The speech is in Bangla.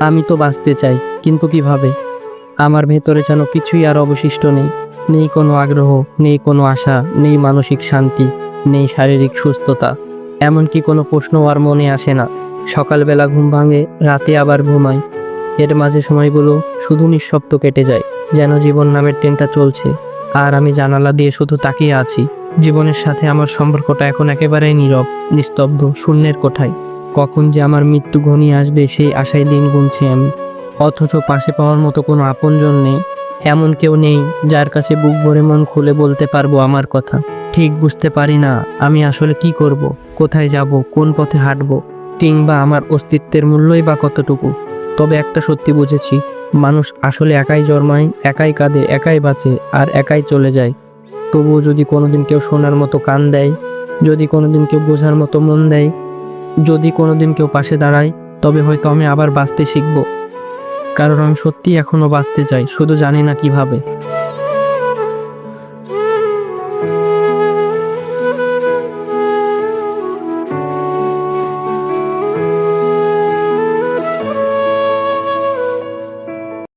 আমি তো বাঁচতে চাই, কিন্তু কিভাবে? আমার ভেতরে যেন কিছুই আর অবশিষ্ট নেই। নেই কোনো আগ্রহ, নেই কোনো আশা, নেই মানসিক শান্তি, নেই শারীরিক সুস্থতা। এমনকি কোনো প্রশ্নও আর মনে আসে না। সকালবেলা ঘুম ভাঙে, রাতে আবার ঘুমাই। এর মাঝে সময়গুলো শুধু নিঃশব্দ কেটে যায়, যেন জীবন নামের ট্রেনটা চলছে আর আমি জানালা দিয়ে শুধু তাকিয়ে আছি। জীবনের সাথে আমার সম্পর্কটা এখন একেবারেই নীরব, নিস্তব্ধ, শূন্যের কোঠায়। কখন যে আমার মৃত্যু ঘনিয়ে আসবে সেই আশায় দিন গুনছি আমি। অথচ পাশে পাওয়ার মতো কোনো আপনজন নেই। এমন কেউ নেই যার কাছে বুক ভরে মন খুলে বলতে পারবো আমার কথা। ঠিক বুঝতে পারি না আমি আসলে কি করব, কোথায় যাব, কোন পথে হাঁটবো, কিংবা আমার অস্তিত্বের মূল্যই বা কতটুকু। তবে একটা সত্যি বুঝেছি, মানুষ আসলে একাই জন্মায়, একাই কাঁদে, একাই বাঁচে আর একাই চলে যায়। তবুও যদি কোনোদিন কেউ শোনার মতো কান দেয়, যদি কোনোদিন কেউ বোঝার মতো মন দেয়, যদি কোনোদিন কেউ পাশে দাঁড়ায়, তবে হয়তো আমি আবার বাঁচতে শিখব। কারণ আমি সত্যিই এখনো বাঁচতে চাই, শুধু জানি না কিভাবে।